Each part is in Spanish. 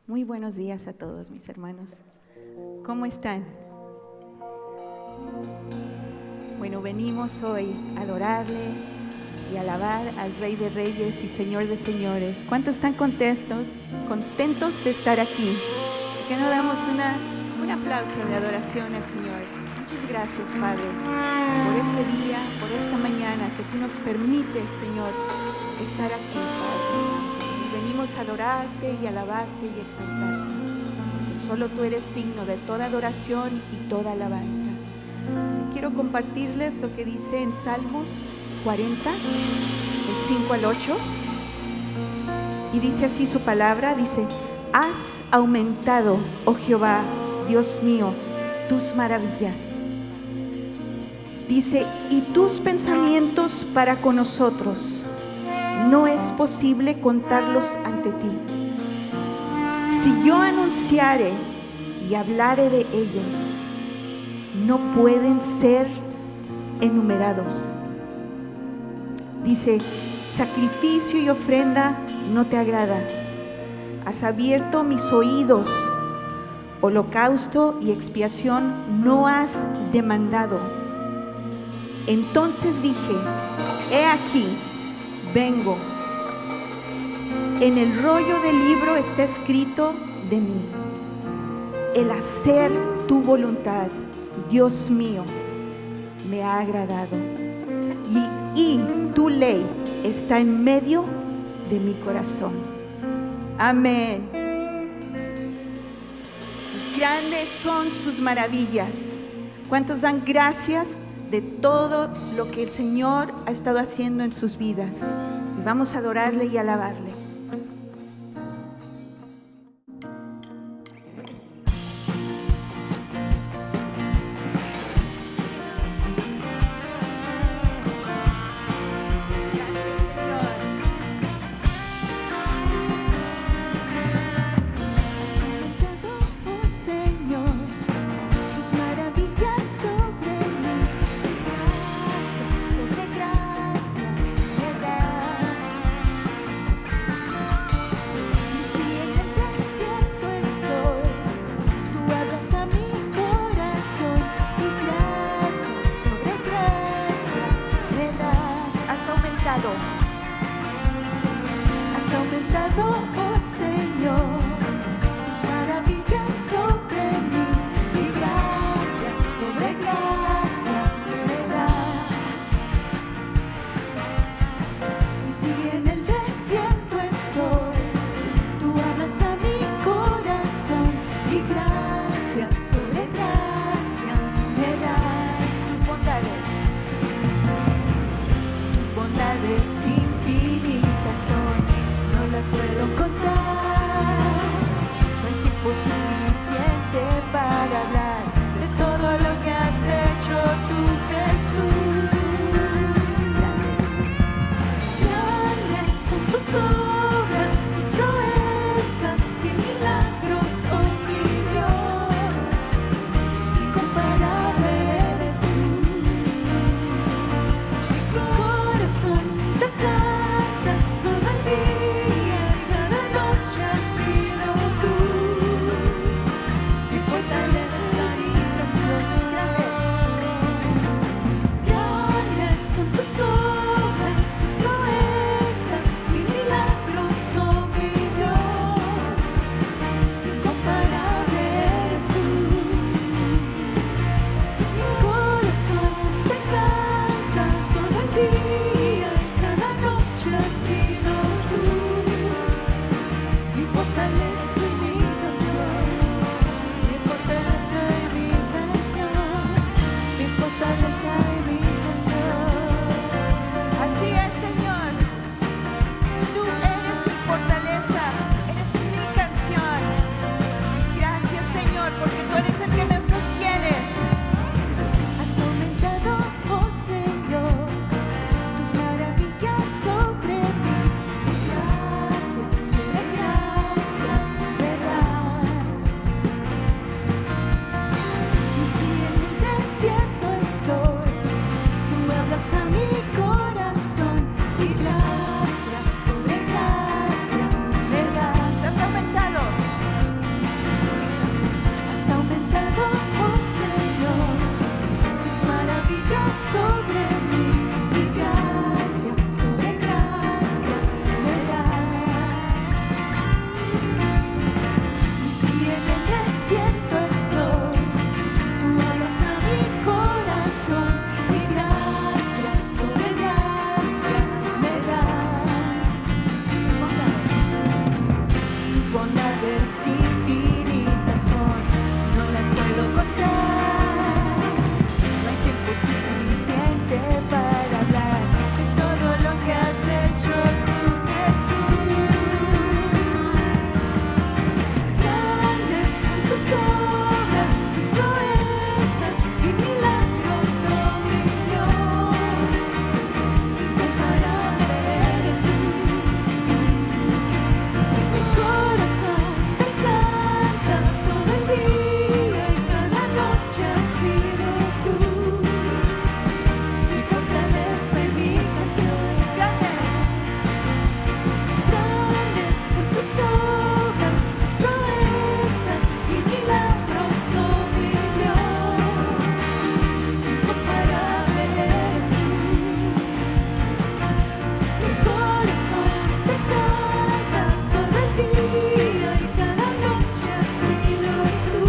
Muy buenos días a todos mis hermanos. ¿Cómo están? Bueno, venimos hoy a adorarle y alabar al Rey de Reyes y Señor de Señores. ¿Cuántos están contentos de estar aquí? ¿Por qué no damos un aplauso de adoración al Señor? Muchas gracias, Padre, por este día, por esta mañana que tú nos permites, Señor, estar aquí, Padre Santo. Y venimos a adorarte y alabarte y exaltarte, porque solo tú eres digno de toda adoración y toda alabanza. Quiero compartirles lo que dice en Salmos 40, del 5 al 8. Y dice así su palabra, dice: has aumentado, oh Jehová, Dios mío, tus maravillas. Dice, y tus pensamientos para con nosotros, no es posible contarlos ante ti. Si yo anunciare y hablare de ellos, no pueden ser enumerados. Dice, sacrificio y ofrenda no te agrada. Has abierto mis oídos, holocausto y expiación no has demandado. Entonces dije, he aquí, vengo. En el rollo del libro está escrito de mí, el hacer tu voluntad, Dios mío, me ha agradado. Y tu ley está en medio de mi corazón. Amén. Grandes son sus maravillas. ¿Cuántos dan gracias de todo lo que el Señor ha estado haciendo en sus vidas? Y vamos a adorarle y alabarle. Has aumentado, oh Señor, tus maravillas sobre mí, y gracia sobre gracia me das. Y si en el desierto estoy, tú hablas a mi corazón, y gracia sobre gracia me das. Tus bondades infinitas son, no las puedo contar. No hay tiempo suficiente para hablar de todo lo que has hecho tú, Jesús. Grandes son tus obras, tus proezas y milagros, oh mi Dios. Incomparable eres tú. Te canta todo el día y cada noche has sido tú. Mi fortaleza es mi canción. Grandes son tus obras, tus proezas y milagros, oh mi Dios. Incomparable eres tú. Mi corazón te canta todo el día, has sido tú, mi fortaleza y mi canción, mi fortaleza y mi canción, mi fortaleza y mi canción. Así es, Señor, tú eres mi fortaleza, eres mi canción. Gracias, Señor, porque tú eres el que me sostienes. Has aumentado, oh Señor, tus maravillas sobre mí, y gracia sobre gracia me das. Y si en el desierto estoy, tú hablas a mi corazón, y gracia sobre gracia me das. Has aumentado. infinitas son, no las puedo contar. No hay tiempo suficiente para hablar de todo lo que has hecho tú, Jesús. Grandes son tus obras, tus proezas y milagros, oh mi Dios. Incomparable eres tú. Mi corazón te canta todo el día y cada noche has sido tú. Mi fortaleza y mi canción. Grandes son tus obras, tus proezas y milagros, oh mi Dios. Incomparable eres tú. Mi corazón te canta todo el día y cada noche has sido tú.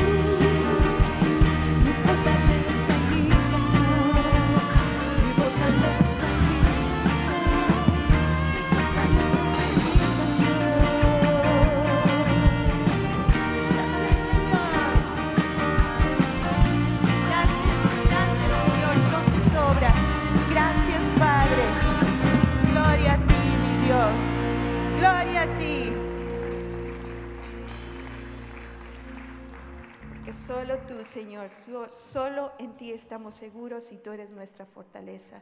Mi fortaleza y mi canción. Mi fortaleza es mi canción. Mi fortaleza es mi canción. Gracias, Señor. Gracias, grandes, Señor, son tus obras. Gracias, Padre. Gloria a ti, mi Dios. Gloria a ti. Porque solo tú, Señor, solo en ti estamos seguros y tú eres nuestra fortaleza.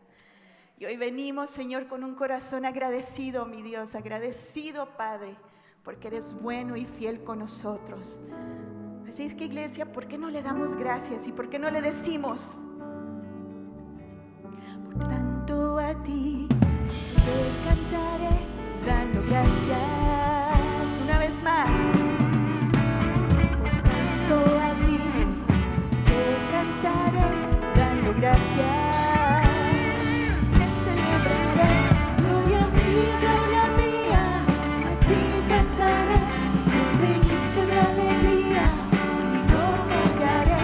Y hoy venimos, Señor, con un corazón agradecido, mi Dios, agradecido, Padre, porque eres bueno y fiel con nosotros. Así es que, iglesia, ¿por qué no le damos gracias y por qué no le decimos? Por tanto a ti te cantaré dando gracias. Una vez más. Por tanto a ti te cantaré dando gracias. Te celebraré, gloria mía, a ti cantaré. Me seguiste de alegría y no callaré.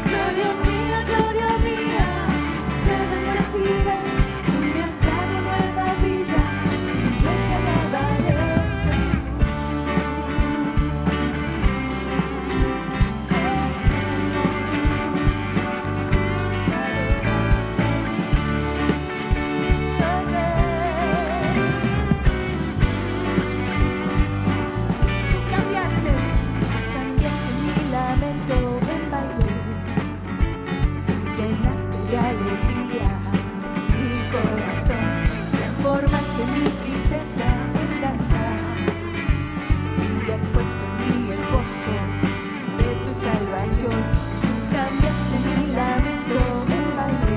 Gloria mía, te bendeciré. Tú me has dado nueva vida y yo te alabaré, Jesús. Tú cambiaste mi lamento en baile, llenaste de alegría mi corazón, transformaste mi tristeza en danza y has puesto en mí el gozo de tu salvación. Cambiaste mi lamento en baile,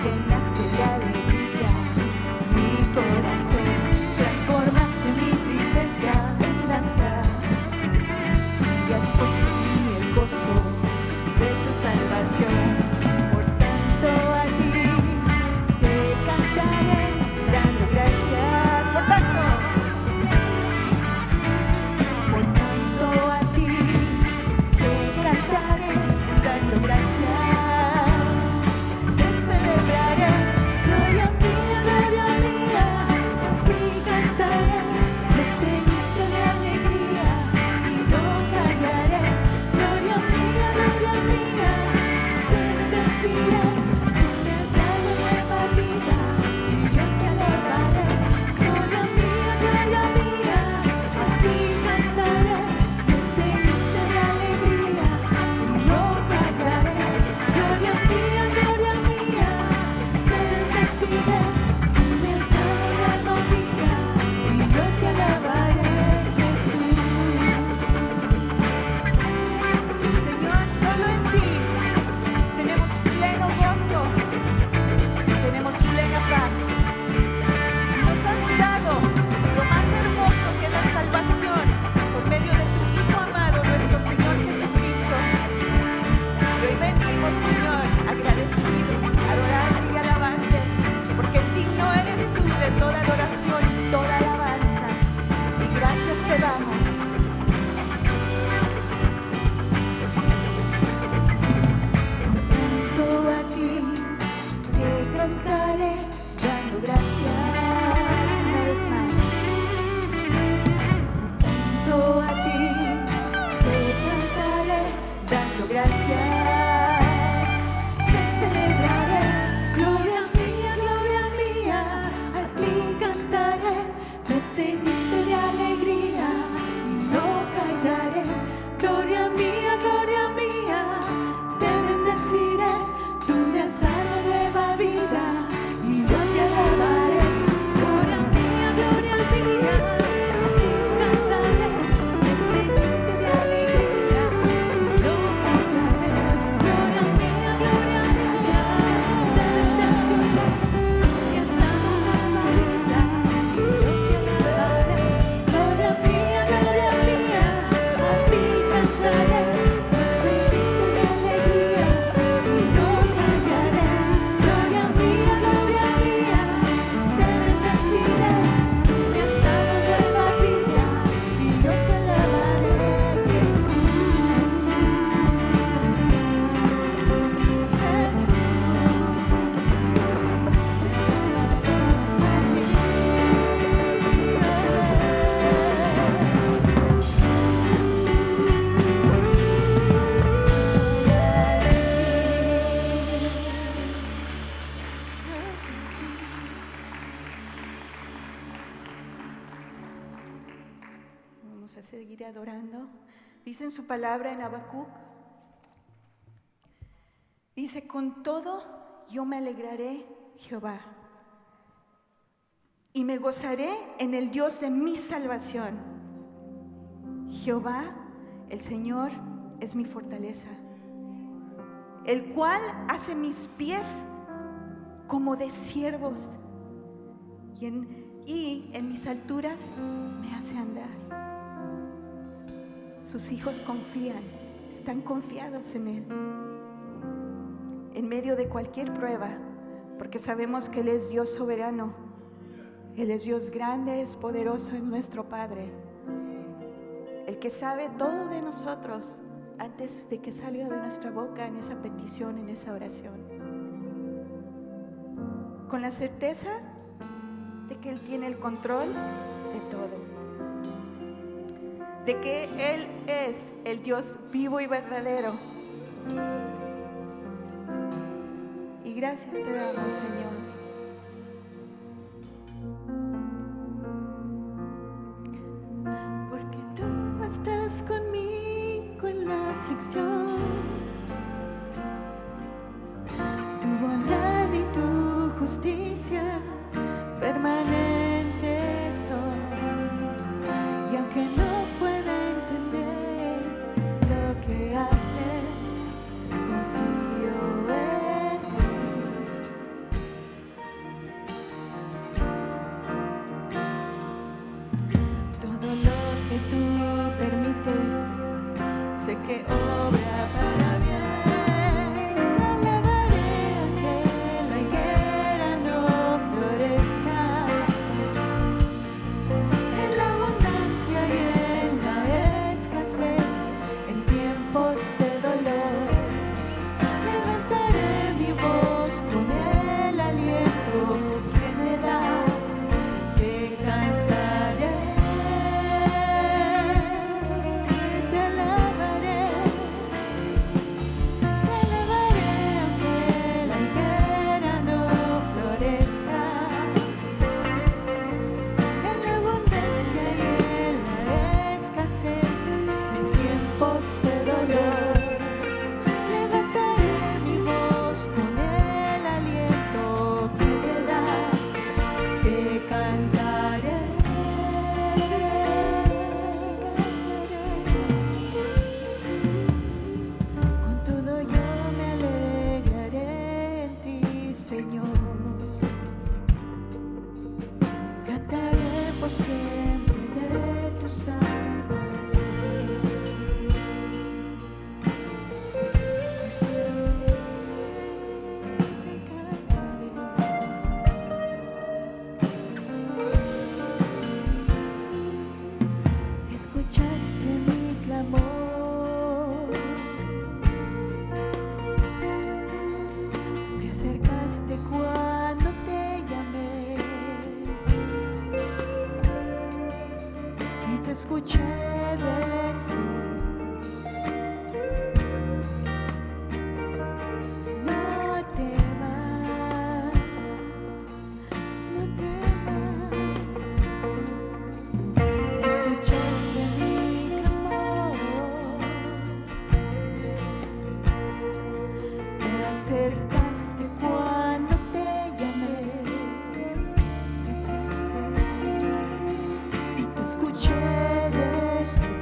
llenaste de alegría mi corazón, transformaste mi tristeza en danza y has puesto en mí el gozo de tu salvación. Por tanto a ti te cantaré dando gracias. Por tanto a ti te Vamos a seguir adorando. Dice en su palabra en Habacuc, dice: con todo yo me alegraré, Jehová, y me gozaré en el Dios de mi salvación. Jehová, el Señor, es mi fortaleza, el cual hace mis pies como de ciervos, y en mis alturas me hace andar. Sus hijos confían, están confiados en Él, en medio de cualquier prueba, porque sabemos que Él es Dios soberano, Él es Dios grande, es poderoso, es nuestro Padre, el que sabe todo de nosotros antes de que salga de nuestra boca en esa petición, en esa oración, con la certeza de que Él tiene el control de todo, de que Él es el Dios vivo y verdadero. Y gracias te damos, Señor. Porque tú estás conmigo en la aflicción, tu bondad y tu justicia permanentes son. Y aunque no pueda entender lo que haces, confío en ti. Todo lo que tú permites, sé que obra para bien. Te alabaré aunque la higuera no florezca, en la abundancia y en la escasez, en tiempos de dolor. Levantaré mi voz con el aliento que me das, te cantaré, te alabaré aunque la higuera no florezca, en la abundancia y en la escasez, en tiempos de dolor. Levantaré mi voz con el aliento que me das, te cantaré, con todo yo me alegraré en ti, Señor. Cantaré por siempre de tu salvación. Por siempre te cantaré. Escuchaste mi clamor, te acercaste cuando te llamé, y te escuché decir: no temas, no temas. Escuchaste mi clamor, te acercaste cuando te llamé, y te escuché decir: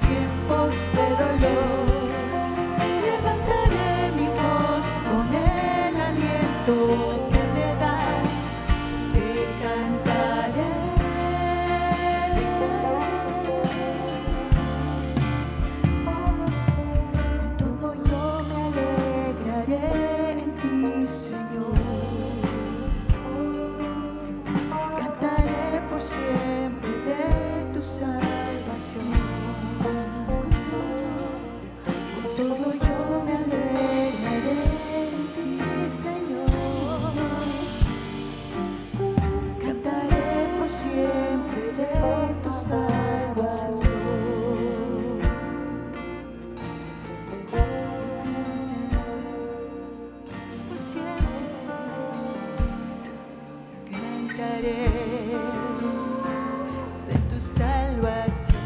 tiempos de dolor. Levantaré mi voz con el aliento que me das, te cantaré. Con todo yo me alegraré en ti, Señor. Cantaré por siempre de tu salvación. Con todo yo me alegraré en ti, Señor. Cantaré por siempre de tu salvación. Por siempre, Señor, cantaré de tu salvación.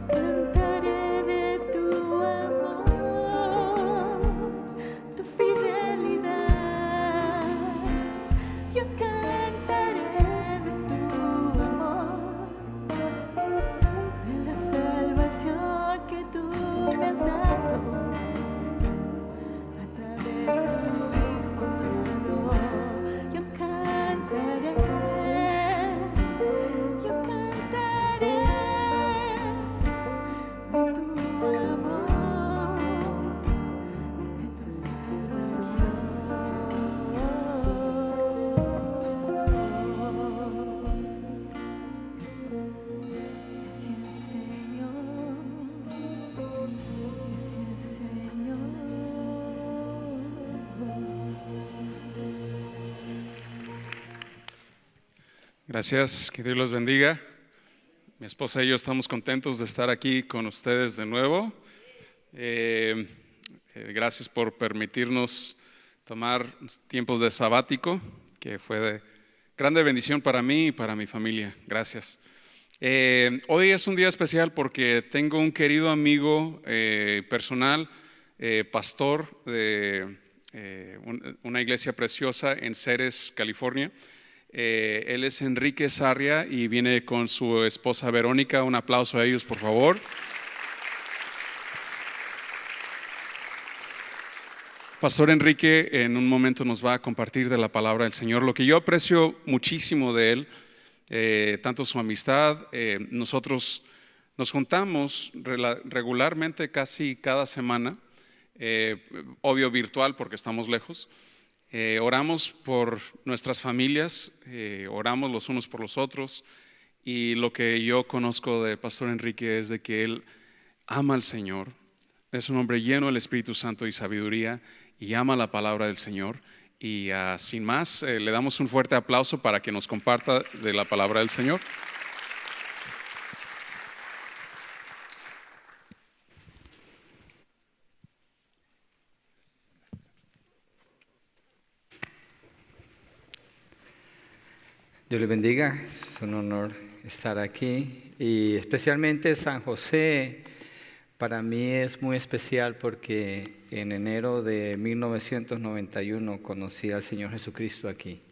Cantaré de tu amor, tu fidelidad. Yo cantaré de tu amor, de la salvación que tú me has dado a través de tu Hijo amado. Yo cantaré de tu amor, de tu salvación. Gracias, Señor. Gracias, Señor. Gracias, que Dios los bendiga. Mi esposa y yo estamos contentos de estar aquí con ustedes de nuevo. Gracias por permitirnos tomar tiempos de sabático, que fue de grande bendición para mí y para mi familia. Gracias. Hoy es un día especial porque tengo un querido amigo personal, pastor de una iglesia preciosa en Ceres, California. Él es Enrique Sarria y viene con su esposa Verónica. Un aplauso a ellos, por favor. Pastor Enrique en un momento nos va a compartir de la palabra del Señor. Lo que yo aprecio muchísimo de él, tanto su amistad, nosotros nos juntamos regularmente casi cada semana, obvio virtual porque estamos lejos. Oramos por nuestras familias, oramos los unos por los otros, y lo que yo conozco de Pastor Enrique es de que él ama al Señor, es un hombre lleno del Espíritu Santo y sabiduría y ama la palabra del Señor. Y sin más, le damos un fuerte aplauso para que nos comparta de la palabra del Señor. Dios le bendiga, es un honor estar aquí, y especialmente San José para mí es muy especial porque en enero de 1991 conocí al Señor Jesucristo aquí.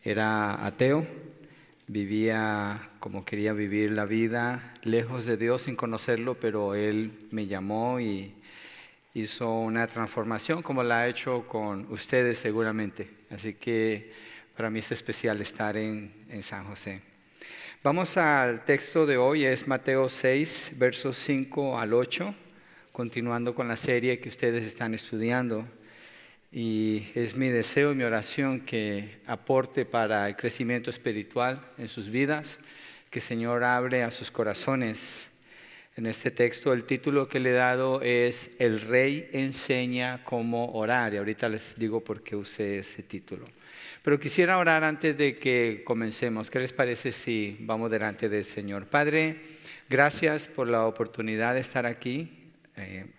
Era ateo, vivía como quería vivir la vida, lejos de Dios sin conocerlo, pero Él me llamó y hizo una transformación como la ha hecho con ustedes seguramente. Así que para mí es especial estar en San José. Vamos al texto de hoy, es Mateo 6, versos 5 al 8, continuando con la serie que ustedes están estudiando. Y es mi deseo y mi oración que aporte para el crecimiento espiritual en sus vidas, que el Señor abre a sus corazones. En este texto el título que le he dado es El Rey enseña cómo orar, y ahorita les digo por qué usé ese título. Pero quisiera orar antes de que comencemos. ¿Qué les parece si vamos delante del Señor? Padre, gracias por la oportunidad de estar aquí,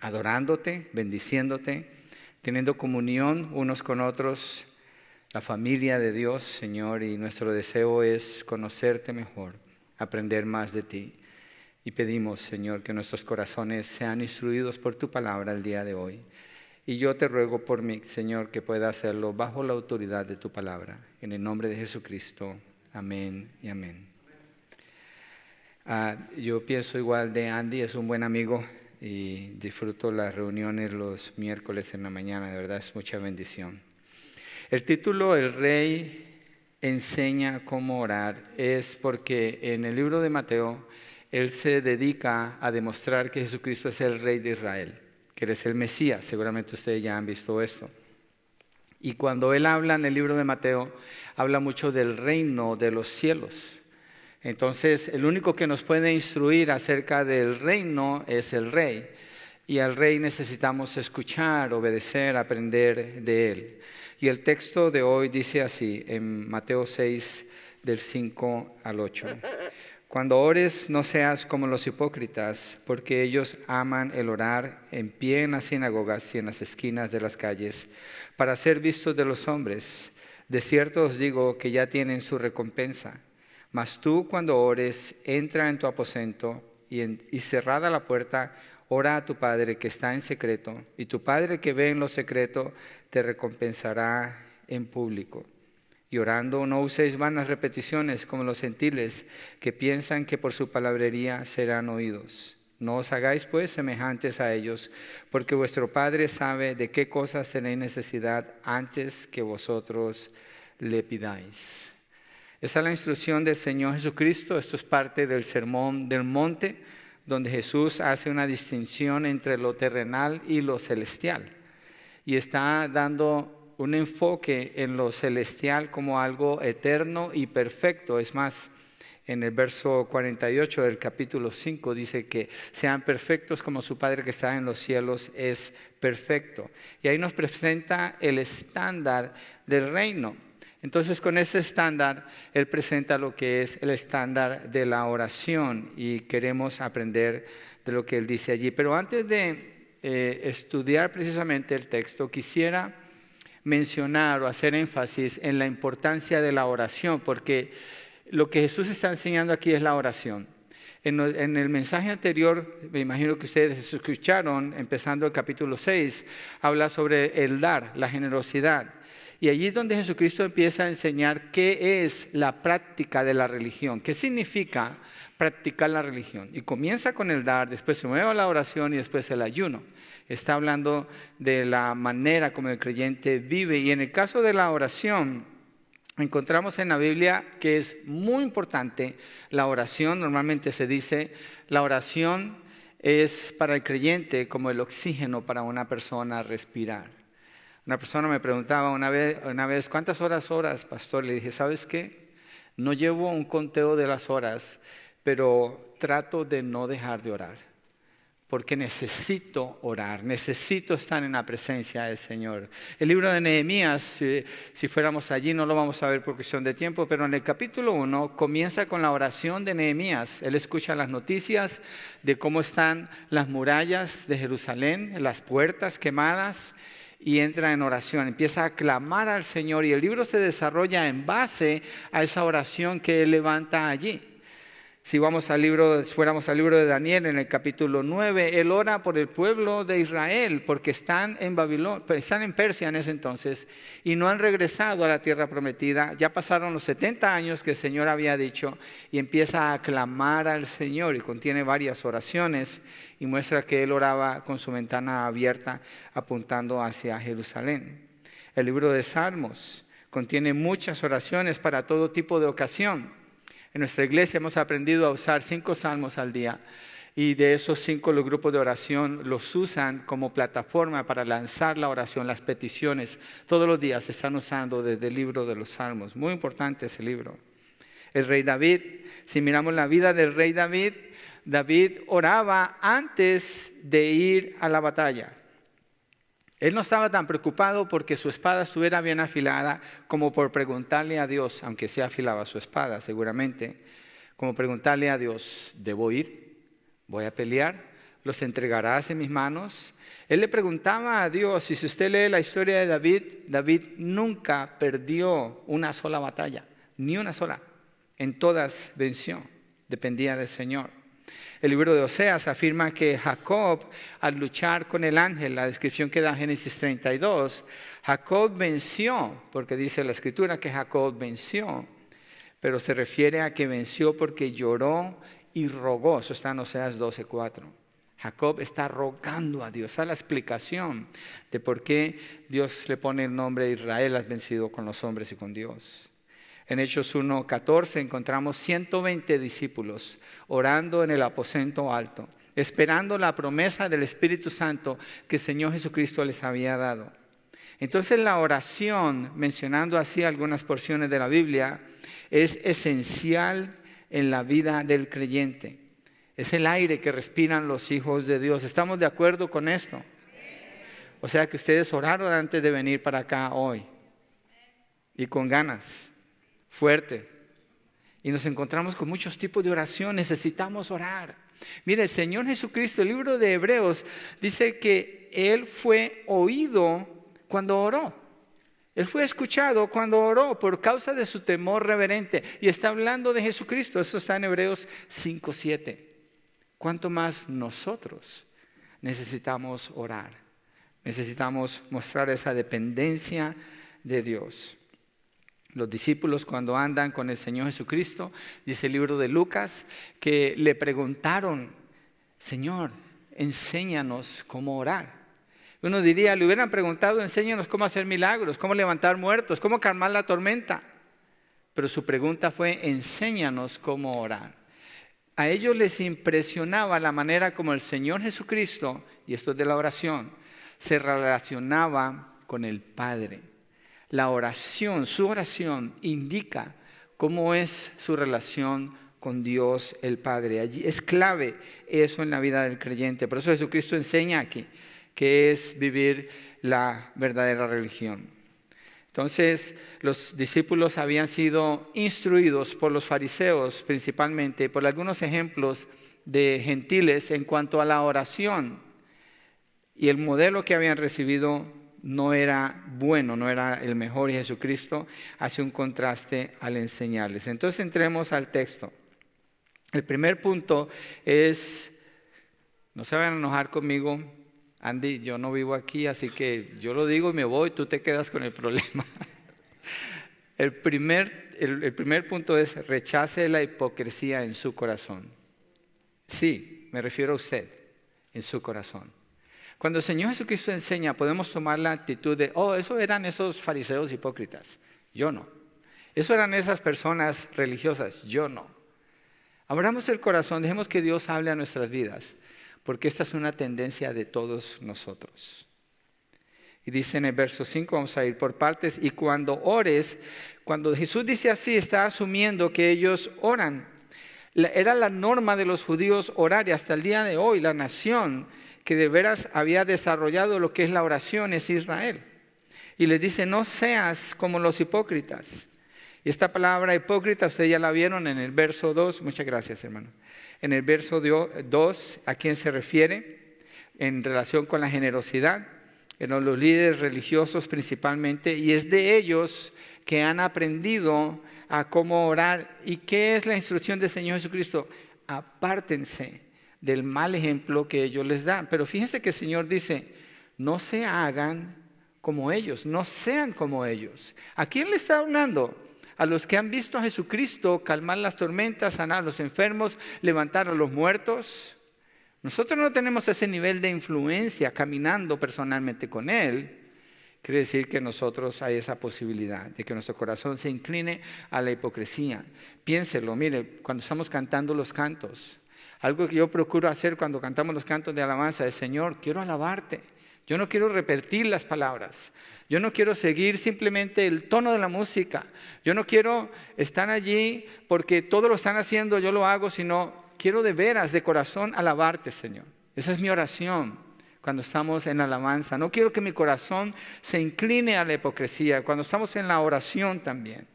adorándote, bendiciéndote, teniendo comunión unos con otros, la familia de Dios, Señor, y nuestro deseo es conocerte mejor, aprender más de ti. Y pedimos, Señor, que nuestros corazones sean instruidos por tu palabra el día de hoy. Y yo te ruego por mí, Señor, que pueda hacerlo bajo la autoridad de tu palabra. En el nombre de Jesucristo. Amén y amén. Yo pienso igual de Andy, es un buen amigo y disfruto las reuniones los miércoles en la mañana, de verdad es mucha bendición. El título El Rey enseña cómo orar es porque en el libro de Mateo él se dedica a demostrar que Jesucristo es el Rey de Israel, que Él es el Mesías, seguramente ustedes ya han visto esto. Y cuando él habla en el libro de Mateo, habla mucho del reino de los cielos. Entonces, el único que nos puede instruir acerca del reino es el Rey. Y al Rey necesitamos escuchar, obedecer, aprender de Él. Y el texto de hoy dice así, en Mateo 6, del 5 al 8. Cuando ores, no seas como los hipócritas, porque ellos aman el orar en pie en las sinagogas y en las esquinas de las calles, para ser vistos de los hombres. De cierto os digo que ya tienen su recompensa. Mas tú, cuando ores, entra en tu aposento y cerrada la puerta, ora a tu Padre que está en secreto, y tu Padre que ve en lo secreto te recompensará en público. Y orando, no uséis vanas repeticiones como los gentiles, que piensan que por su palabrería serán oídos. No os hagáis pues semejantes a ellos, porque vuestro Padre sabe de qué cosas tenéis necesidad antes que vosotros le pidáis. Esa es la instrucción del Señor Jesucristo. Esto es parte del Sermón del Monte, donde Jesús hace una distinción entre lo terrenal y lo celestial. Y está dando un enfoque en lo celestial como algo eterno y perfecto. Es más, en el verso 48 del capítulo 5 dice que sean perfectos como su Padre que está en los cielos es perfecto. Y ahí nos presenta el estándar del reino. Entonces, con ese estándar, Él presenta lo que es el estándar de la oración y queremos aprender de lo que Él dice allí. Pero antes de estudiar precisamente el texto, quisiera mencionar o hacer énfasis en la importancia de la oración, porque lo que Jesús está enseñando aquí es la oración. En el mensaje anterior, me imagino que ustedes escucharon, empezando el capítulo 6, habla sobre el dar, la generosidad. Y allí es donde Jesucristo empieza a enseñar qué es la práctica de la religión, qué significa practicar la religión. Y comienza con el dar, después se mueve a la oración y después el ayuno. Está hablando de la manera como el creyente vive. Y en el caso de la oración, encontramos en la Biblia que es muy importante la oración. Normalmente se dice, la oración es para el creyente como el oxígeno para una persona respirar. Una persona me preguntaba una vez, ¿cuántas horas oras, pastor? Le dije, ¿sabes qué? No llevo un conteo de las horas, pero trato de no dejar de orar. Porque necesito orar, necesito estar en la presencia del Señor. El libro de Nehemías, si fuéramos allí, no lo vamos a ver por cuestión de tiempo, pero en el capítulo 1 comienza con la oración de Nehemías. Él escucha las noticias de cómo están las murallas de Jerusalén, las puertas quemadas, y entra en oración, empieza a clamar al Señor y el libro se desarrolla en base a esa oración que él levanta allí. Si fuéramos al libro de Daniel en el capítulo 9, él ora por el pueblo de Israel porque están en Persia en ese entonces y no han regresado a la tierra prometida. Ya pasaron los 70 años que el Señor había dicho y empieza a clamar al Señor y contiene varias oraciones y muestra que él oraba con su ventana abierta apuntando hacia Jerusalén. El libro de Salmos contiene muchas oraciones para todo tipo de ocasión. En nuestra iglesia hemos aprendido a usar 5 salmos al día y de esos 5 los grupos de oración los usan como plataforma para lanzar la oración, las peticiones. Todos los días se están usando desde el libro de los salmos. Muy importante ese libro. El rey David, si miramos la vida del rey David, David oraba antes de ir a la batalla. Él no estaba tan preocupado porque su espada estuviera bien afilada como por preguntarle a Dios, aunque se afilaba su espada seguramente, como preguntarle a Dios, ¿debo ir? ¿Voy a pelear? ¿Los entregarás en mis manos? Él le preguntaba a Dios, y si usted lee la historia de David, David nunca perdió una sola batalla, ni una sola. En todas venció, dependía del Señor. El libro de Oseas afirma que Jacob, al luchar con el ángel, la descripción que da Génesis 32, Jacob venció, porque dice la escritura que Jacob venció, pero se refiere a que venció porque lloró y rogó. Eso está en Oseas 12:4. Jacob está rogando a Dios. Esa es la explicación de por qué Dios le pone el nombre de Israel, has vencido con los hombres y con Dios. En Hechos 1:14 encontramos 120 discípulos orando en el aposento alto, esperando la promesa del Espíritu Santo que el Señor Jesucristo les había dado. Entonces la oración, mencionando así algunas porciones de la Biblia, es esencial en la vida del creyente. Es el aire que respiran los hijos de Dios. ¿Estamos de acuerdo con esto? O sea que ustedes oraron antes de venir para acá hoy. Y con ganas, fuerte. Y nos encontramos con muchos tipos de oración. Necesitamos orar. Mire, el Señor Jesucristo, el libro de Hebreos, dice que Él fue oído cuando oró. Él fue escuchado cuando oró por causa de su temor reverente. Y está hablando de Jesucristo. Eso está en Hebreos 5:7. ¿Cuánto más nosotros necesitamos orar? Necesitamos mostrar esa dependencia de Dios. Los discípulos cuando andan con el Señor Jesucristo, dice el libro de Lucas, que le preguntaron, Señor, enséñanos cómo orar. Uno diría, le hubieran preguntado, enséñanos cómo hacer milagros, cómo levantar muertos, cómo calmar la tormenta. Pero su pregunta fue, enséñanos cómo orar. A ellos les impresionaba la manera como el Señor Jesucristo, y esto es de la oración, se relacionaba con el Padre. La oración, su oración indica cómo es su relación con Dios el Padre. Allí es clave eso en la vida del creyente. Por eso Jesucristo enseña aquí que es vivir la verdadera religión. Entonces, los discípulos habían sido instruidos por los fariseos principalmente, por algunos ejemplos de gentiles en cuanto a la oración. Y el modelo que habían recibido no era bueno, no era el mejor, y Jesucristo hace un contraste al enseñarles. Entonces, entremos al texto. El primer punto es, no se vayan a enojar conmigo, Andy, yo no vivo aquí, así que yo lo digo y me voy, tú te quedas con el problema. El primer punto es rechace la hipocresía en su corazón. Sí, me refiero a usted, en su corazón. Cuando el Señor Jesucristo enseña, podemos tomar la actitud de, eso eran esos fariseos hipócritas. Yo no. Eso eran esas personas religiosas. Yo no. Abramos el corazón, dejemos que Dios hable a nuestras vidas, porque esta es una tendencia de todos nosotros. Y dice en el verso 5, vamos a ir por partes, y cuando ores, cuando Jesús dice así, está asumiendo que ellos oran. Era la norma de los judíos orar, y hasta el día de hoy la nación que de veras había desarrollado lo que es la oración es Israel. Y les dice, no seas como los hipócritas. Y esta palabra hipócrita, ustedes ya la vieron en el verso 2, muchas gracias hermano. En el verso 2, ¿a quién se refiere? En relación con la generosidad, en los líderes religiosos principalmente, y es de ellos que han aprendido a cómo orar. ¿Y qué es la instrucción del Señor Jesucristo? Apártense del mal ejemplo que ellos les dan. Pero fíjense que el Señor dice, no se hagan como ellos, no sean como ellos. ¿A quién le está hablando? A los que han visto a Jesucristo calmar las tormentas, sanar a los enfermos, levantar a los muertos. Nosotros no tenemos ese nivel de influencia caminando personalmente con Él. Quiere decir que nosotros hay esa posibilidad de que nuestro corazón se incline a la hipocresía. Piénselo, mire, cuando estamos cantando los cantos, algo que yo procuro hacer cuando cantamos los cantos de alabanza es, Señor, quiero alabarte. Yo no quiero repetir las palabras. Yo no quiero seguir simplemente el tono de la música. Yo no quiero estar allí porque todo lo están haciendo, yo lo hago, sino quiero de veras, de corazón, alabarte, Señor. Esa es mi oración cuando estamos en la alabanza. No quiero que mi corazón se incline a la hipocresía. Cuando estamos en la oración también.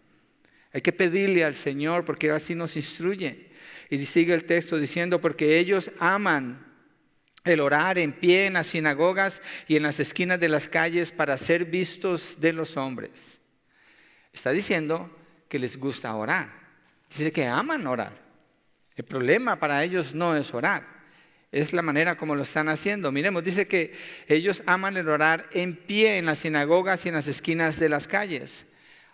Hay que pedirle al Señor porque así nos instruye. Y sigue el texto diciendo, porque ellos aman el orar en pie en las sinagogas y en las esquinas de las calles para ser vistos de los hombres. Está diciendo que les gusta orar. Dice que aman orar. El problema para ellos no es orar, es la manera como lo están haciendo. Miremos, dice que ellos aman el orar en pie en las sinagogas y en las esquinas de las calles.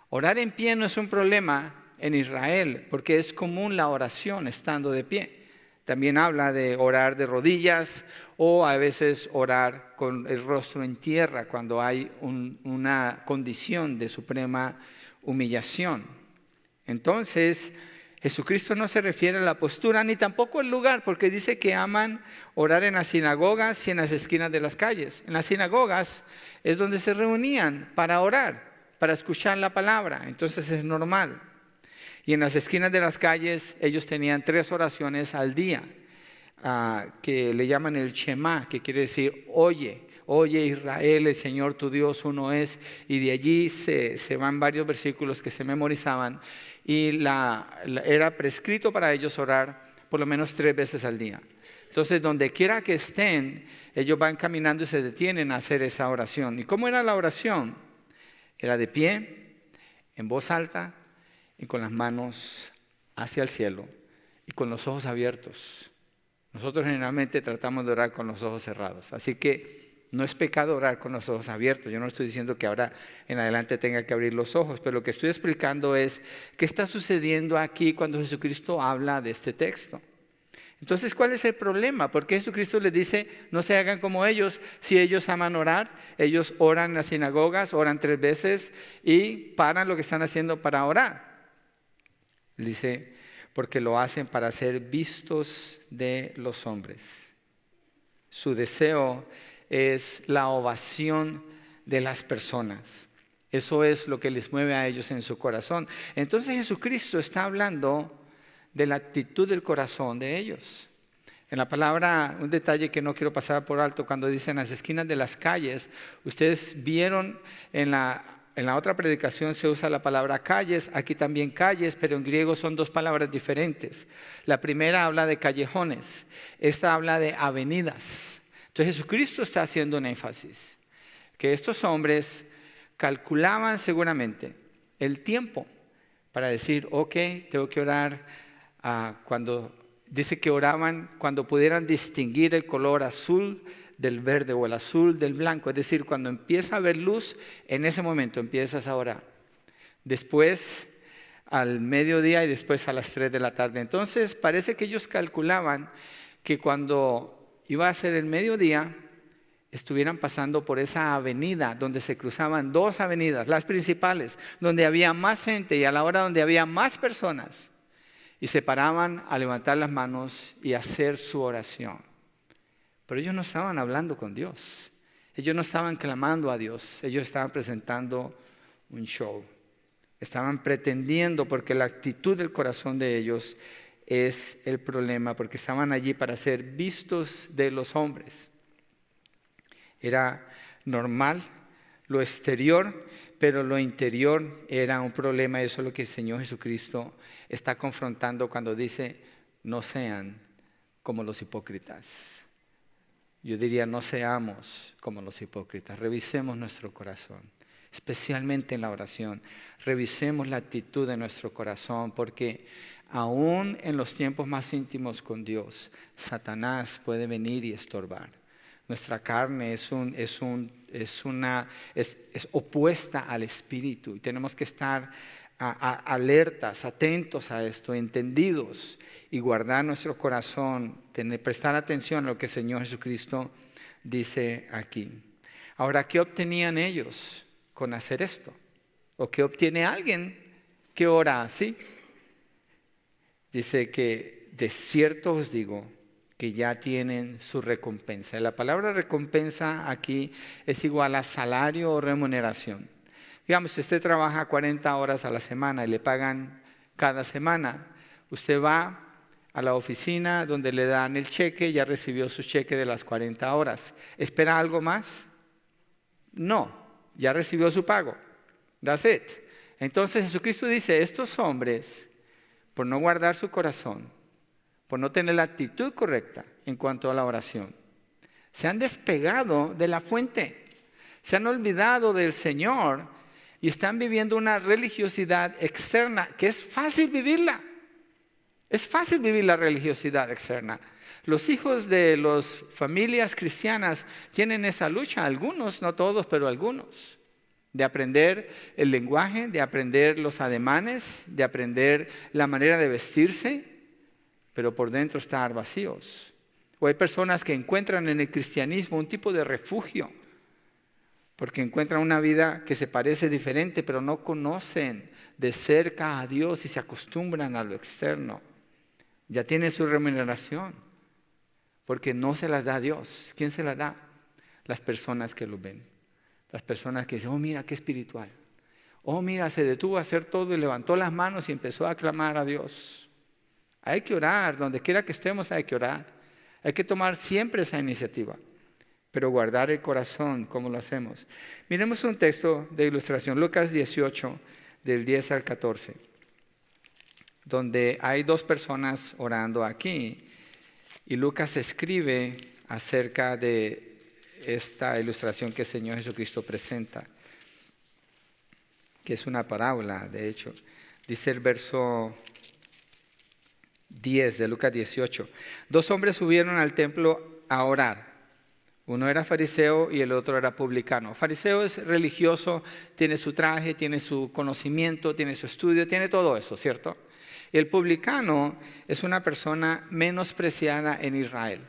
Orar en pie no es un problema en Israel, porque es común la oración estando de pie. También habla de orar de rodillas o a veces orar con el rostro en tierra cuando hay una condición de suprema humillación. Entonces, Jesucristo no se refiere a la postura ni tampoco al lugar, porque dice que aman orar en las sinagogas y en las esquinas de las calles. En las sinagogas es donde se reunían para orar, para escuchar la palabra. Entonces es normal. Y en las esquinas de las calles ellos tenían 3 oraciones al día, que le llaman el Shema, que quiere decir oye Israel, el Señor tu Dios uno es. Y de allí se van varios versículos que se memorizaban. Y era prescrito para ellos orar por lo menos 3 veces al día. Entonces, donde quiera que estén, ellos van caminando y se detienen a hacer esa oración. ¿Y cómo era la oración? Era de pie, en voz alta y con las manos hacia el cielo y con los ojos abiertos. Nosotros generalmente tratamos de orar con los ojos cerrados, así que no es pecado orar con los ojos abiertos. Yo no estoy diciendo que ahora en adelante tenga que abrir los ojos, pero lo que estoy explicando es qué está sucediendo aquí cuando Jesucristo habla de este texto. Entonces, ¿cuál es el problema? ¿Por qué Jesucristo les dice no se hagan como ellos? Si ellos aman orar, ellos oran en las sinagogas, oran 3 veces y paran lo que están haciendo para orar. Dice, porque lo hacen para ser vistos de los hombres. Su deseo es la ovación de las personas. Eso es lo que les mueve a ellos en su corazón. Entonces Jesucristo está hablando de la actitud del corazón de ellos. En la palabra, un detalle que no quiero pasar por alto, cuando dicen las esquinas de las calles, ustedes vieron en la otra predicación se usa la palabra calles, aquí también calles, pero en griego son 2 palabras diferentes. La primera habla de callejones, esta habla de avenidas. Entonces Jesucristo está haciendo un énfasis, que estos hombres calculaban seguramente el tiempo para decir, ok, tengo que orar cuando dice que oraban cuando pudieran distinguir el color azul del verde o el azul del blanco, es decir, cuando empieza a haber luz, en ese momento empiezas a orar. Después al mediodía y después a las 3 de la tarde. Entonces parece que ellos calculaban que cuando iba a ser el mediodía, estuvieran pasando por esa avenida donde se cruzaban 2 avenidas, las principales, donde había más gente y a la hora donde había más personas. Y se paraban a levantar las manos y hacer su oración. Pero ellos no estaban hablando con Dios. Ellos no estaban clamando a Dios. Ellos estaban presentando un show. Estaban pretendiendo, porque la actitud del corazón de ellos es el problema, porque estaban allí para ser vistos de los hombres. Era normal lo exterior, pero lo interior era un problema. Eso es lo que el Señor Jesucristo está confrontando cuando dice, no sean como los hipócritas. Yo diría, no seamos como los hipócritas. Revisemos nuestro corazón, especialmente en la oración. Revisemos la actitud de nuestro corazón, porque aún en los tiempos más íntimos con Dios, Satanás puede venir y estorbar. Nuestra carne es opuesta al espíritu y tenemos que estar alertas, atentos a esto, entendidos y guardar nuestro corazón, prestar atención a lo que el Señor Jesucristo dice aquí. Ahora, ¿qué obtenían ellos con hacer esto? ¿O qué obtiene alguien que ora así? Dice que de cierto os digo que ya tienen su recompensa. La palabra recompensa aquí es igual a salario o remuneración. Digamos, si usted trabaja 40 horas a la semana y le pagan cada semana, usted va a la oficina donde le dan el cheque, ya recibió su cheque de las 40 horas. ¿Espera algo más? No, ya recibió su pago. That's it. Entonces Jesucristo dice, estos hombres, por no guardar su corazón, por no tener la actitud correcta en cuanto a la oración, se han despegado de la fuente, se han olvidado del Señor y están viviendo una religiosidad externa que es fácil vivirla. Es fácil vivir la religiosidad externa. Los hijos de las familias cristianas tienen esa lucha, algunos, no todos, pero algunos, de aprender el lenguaje, de aprender los ademanes, de aprender la manera de vestirse. pero por dentro están vacíos. O hay personas que encuentran en el cristianismo un tipo de refugio, porque encuentran una vida que se parece diferente, pero no conocen de cerca a Dios y se acostumbran a lo externo. Ya tienen su remuneración, porque no se las da Dios. ¿Quién se las da? Las personas que lo ven. Las personas que dicen, oh mira qué espiritual. Oh mira, se detuvo a hacer todo y levantó las manos y empezó a clamar a Dios. Hay que orar, donde quiera que estemos hay que orar. Hay que tomar siempre esa iniciativa, pero guardar el corazón, ¿cómo lo hacemos? Miremos un texto de ilustración, Lucas 18, del 10 al 14, donde hay dos personas orando aquí, y Lucas escribe acerca de esta ilustración que el Señor Jesucristo presenta, que es una parábola, de hecho. Dice el verso 10 de Lucas 18. 2 hombres subieron al templo a orar. Uno era fariseo y el otro era publicano. Fariseo es religioso, tiene su traje, tiene su conocimiento, tiene su estudio, tiene todo eso, ¿cierto? El publicano es una persona menospreciada en Israel.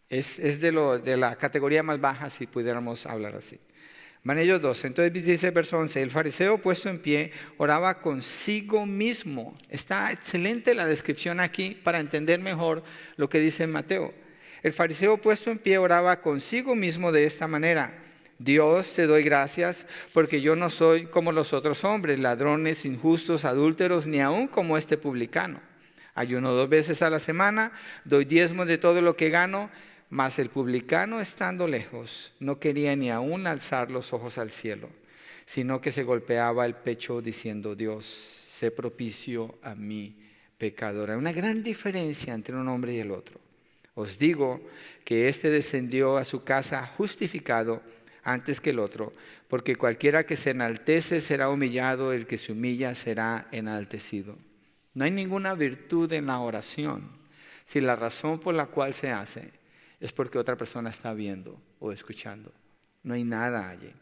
Es de la categoría más baja, si pudiéramos hablar así. Van ellos dos. Entonces dice el verso 11, el fariseo puesto en pie oraba consigo mismo. Está excelente la descripción aquí para entender mejor lo que dice Mateo. El fariseo puesto en pie oraba consigo mismo de esta manera: Dios, te doy gracias porque yo no soy como los otros hombres, ladrones, injustos, adúlteros, ni aun como este publicano. Ayuno 2 veces a la semana, doy diezmos de todo lo que gano. Mas el publicano, estando lejos, no quería ni aún alzar los ojos al cielo, sino que se golpeaba el pecho diciendo: Dios, sé propicio a mí, pecador. Hay una gran diferencia entre un hombre y el otro. Os digo que éste descendió a su casa justificado antes que el otro, porque cualquiera que se enaltece será humillado, el que se humilla será enaltecido. No hay ninguna virtud en la oración si la razón por la cual se hace es porque otra persona está viendo o escuchando. No hay nada allí.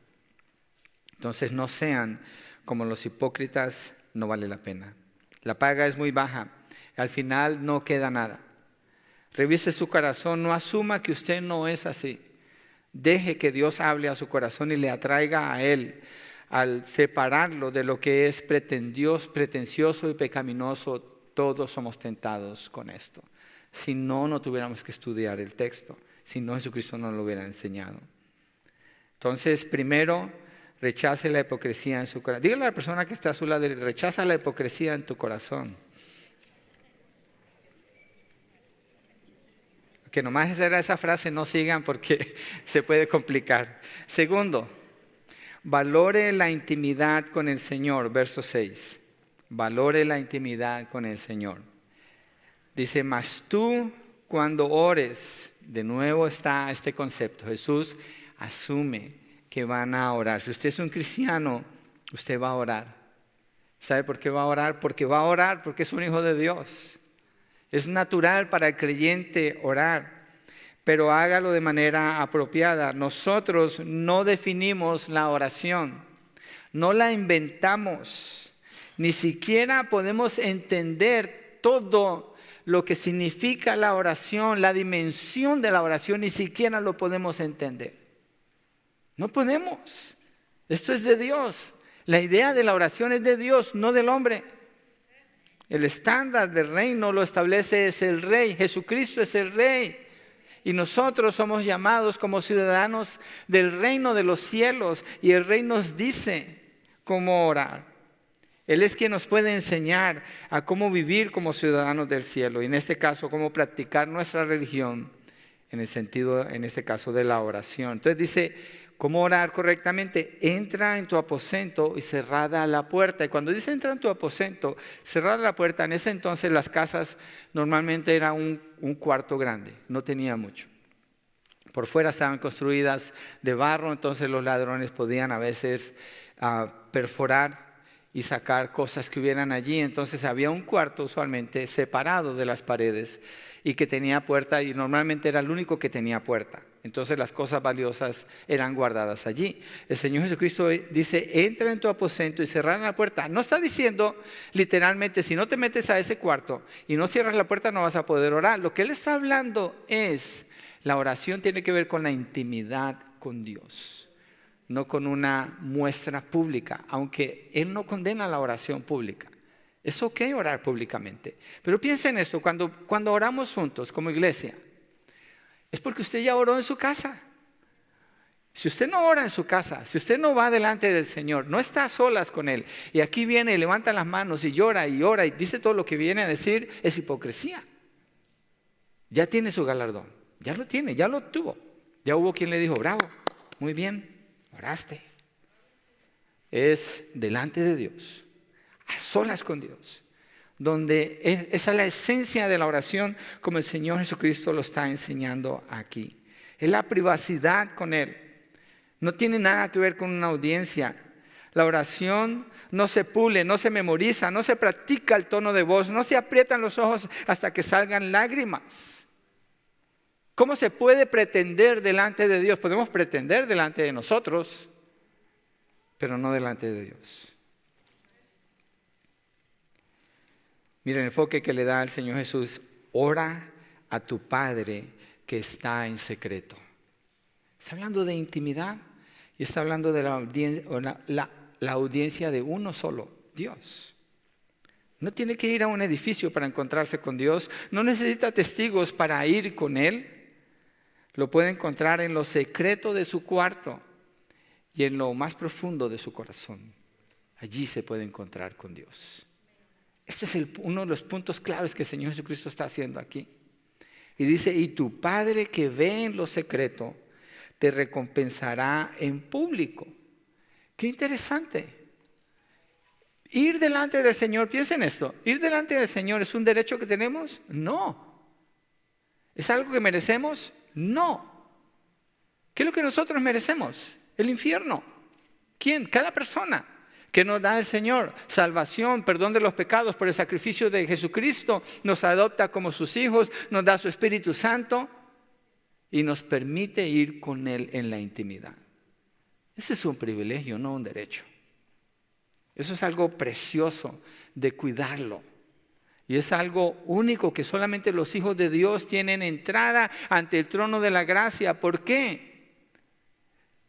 Entonces no sean como los hipócritas, no vale la pena. La paga es muy baja, al final no queda nada. Revise su corazón, no asuma que usted no es así. Deje que Dios hable a su corazón y le atraiga a Él. Al separarlo de lo que es pretencioso y pecaminoso, todos somos tentados con esto. Si no, no tuviéramos que estudiar el texto. Si no, Jesucristo no lo hubiera enseñado. Entonces, primero, rechace la hipocresía en su corazón. Dígale a la persona que está a su lado: rechaza la hipocresía en tu corazón. Que nomás era esa frase, no sigan porque se puede complicar. Segundo, valore la intimidad con el Señor. Verso 6. Valore la intimidad con el Señor. Dice, mas tú cuando ores, de nuevo está este concepto. Jesús asume que van a orar. Si usted es un cristiano, usted va a orar. ¿Sabe por qué va a orar? Porque va a orar porque es un hijo de Dios. Es natural para el creyente orar, pero hágalo de manera apropiada. Nosotros no definimos la oración, no la inventamos, ni siquiera podemos entender todo lo que significa la oración, la dimensión de la oración, ni siquiera lo podemos entender. No podemos. Esto es de Dios. La idea de la oración es de Dios, no del hombre. El estándar del reino lo establece es el Rey. Jesucristo es el Rey. Y nosotros somos llamados como ciudadanos del reino de los cielos. Y el Rey nos dice cómo orar. Él es quien nos puede enseñar a cómo vivir como ciudadanos del cielo. Y en este caso, cómo practicar nuestra religión en el sentido, en este caso, de la oración. Entonces dice, ¿cómo orar correctamente? Entra en tu aposento y cerrada la puerta. Y cuando dice entra en tu aposento, cerrada la puerta, en ese entonces las casas normalmente era un cuarto grande, no tenía mucho. Por fuera estaban construidas de barro, entonces los ladrones podían a veces perforar y sacar cosas que hubieran allí. Entonces había un cuarto usualmente separado de las paredes y que tenía puerta, y normalmente era el único que tenía puerta. Entonces las cosas valiosas eran guardadas allí. El Señor Jesucristo dice, entra en tu aposento y cerrar la puerta. No está diciendo literalmente, si no te metes a ese cuarto y no cierras la puerta no vas a poder orar. Lo que Él está hablando es, la oración tiene que ver con la intimidad con Dios, no con una muestra pública, aunque Él no condena la oración pública. Es ok orar públicamente. Pero piensen en esto, cuando oramos juntos como iglesia, es porque usted ya oró en su casa. Si usted no ora en su casa, si usted no va delante del Señor, no está a solas con Él, y aquí viene y levanta las manos y llora y ora y dice todo lo que viene a decir, es hipocresía. Ya tiene su galardón, ya lo tiene, ya lo tuvo. Ya hubo quien le dijo, bravo, muy bien, oraste. Es delante de Dios, a solas con Dios, donde esa es la esencia de la oración, como el Señor Jesucristo lo está enseñando aquí. Es la privacidad con Él. No tiene nada que ver con una audiencia. La oración no se pule, no se memoriza, no se practica el tono de voz, no se aprietan los ojos hasta que salgan lágrimas. ¿Cómo se puede pretender delante de Dios? Podemos pretender delante de nosotros, pero no delante de Dios. Mira el enfoque que le da el Señor Jesús. Ora a tu Padre que está en secreto. Está hablando de intimidad y está hablando de la audiencia de uno solo, Dios. No tiene que ir a un edificio para encontrarse con Dios. No necesita testigos para ir con Él. Lo puede encontrar en lo secreto de su cuarto y en lo más profundo de su corazón. Allí se puede encontrar con Dios. Este es uno de los puntos claves que el Señor Jesucristo está haciendo aquí. Y dice, y tu Padre que ve en lo secreto, te recompensará en público. Qué interesante. Ir delante del Señor, piensen esto, ir delante del Señor ¿es un derecho que tenemos? No. ¿Es algo que merecemos? No. ¿Qué es lo que nosotros merecemos? El infierno. ¿Quién? Cada persona. ¿Qué nos da el Señor? Salvación, perdón de los pecados por el sacrificio de Jesucristo. Nos adopta como sus hijos, nos da su Espíritu Santo y nos permite ir con Él en la intimidad. Ese es un privilegio, no un derecho. Eso es algo precioso de cuidarlo. Y es algo único que solamente los hijos de Dios tienen entrada ante el trono de la gracia. ¿Por qué?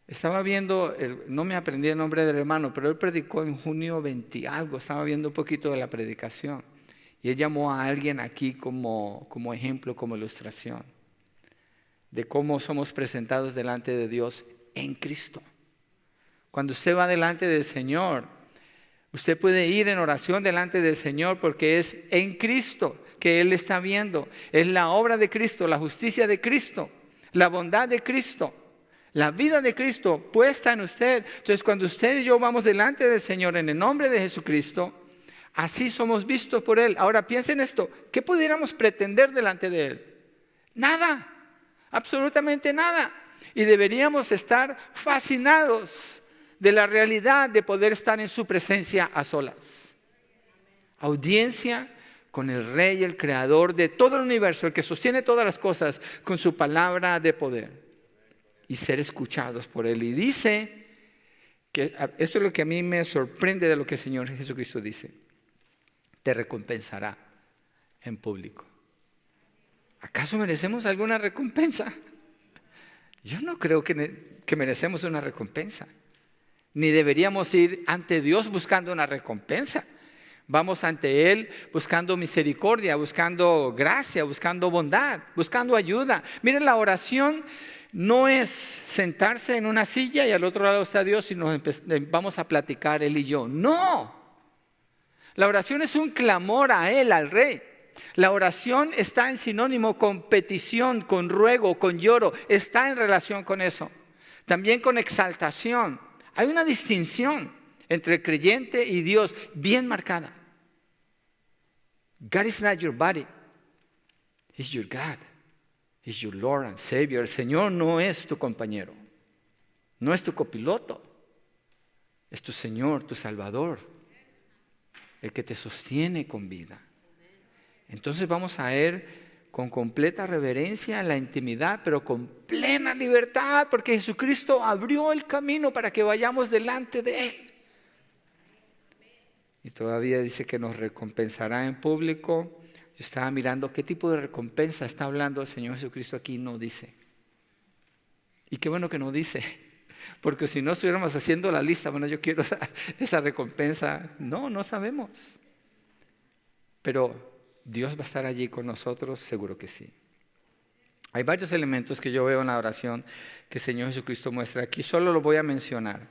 Estaba viendo, no me aprendí el nombre del hermano, pero él predicó en junio 20 algo, estaba viendo un poquito de la predicación. Y él llamó a alguien aquí como ejemplo, como ilustración, de cómo somos presentados delante de Dios en Cristo. Cuando usted va delante del Señor, usted puede ir en oración delante del Señor porque es en Cristo que Él está viendo. Es la obra de Cristo, la justicia de Cristo, la bondad de Cristo. La vida de Cristo puesta en usted. Entonces cuando usted y yo vamos delante del Señor en el nombre de Jesucristo, así somos vistos por Él. Ahora piensen esto, ¿qué pudiéramos pretender delante de Él? Nada, absolutamente nada. Y deberíamos estar fascinados de la realidad de poder estar en su presencia a solas. Audiencia con el Rey, el Creador de todo el universo, el que sostiene todas las cosas con su palabra de poder. Y ser escuchados por Él. Y dice, que esto es lo que a mí me sorprende de lo que el Señor Jesucristo dice. Te recompensará en público. ¿Acaso merecemos alguna recompensa? Yo no creo que merecemos una recompensa. Ni deberíamos ir ante Dios buscando una recompensa. Vamos ante Él buscando misericordia, buscando gracia, buscando bondad, buscando ayuda. Miren, la oración no es sentarse en una silla y al otro lado está Dios y nos vamos a platicar Él y yo. No. La oración es un clamor a Él, al Rey. La oración está en sinónimo con petición, con ruego, con lloro. Está en relación con eso. También con exaltación. Hay una distinción entre el creyente y Dios bien marcada. God is not your body. He's your God. He's your Lord and Savior. El Señor no es tu compañero. No es tu copiloto. Es tu Señor, tu Salvador. El que te sostiene con vida. Entonces vamos a ver con completa reverencia en la intimidad, pero con plena libertad, porque Jesucristo abrió el camino para que vayamos delante de Él. Y todavía dice que nos recompensará en público. Yo estaba mirando qué tipo de recompensa está hablando el Señor Jesucristo aquí, no dice. Y qué bueno que no dice, porque si no estuviéramos haciendo la lista, bueno, yo quiero esa recompensa. No sabemos. Pero Dios va a estar allí con nosotros, seguro que sí. Hay varios elementos que yo veo en la oración que el Señor Jesucristo muestra aquí. Solo lo voy a mencionar.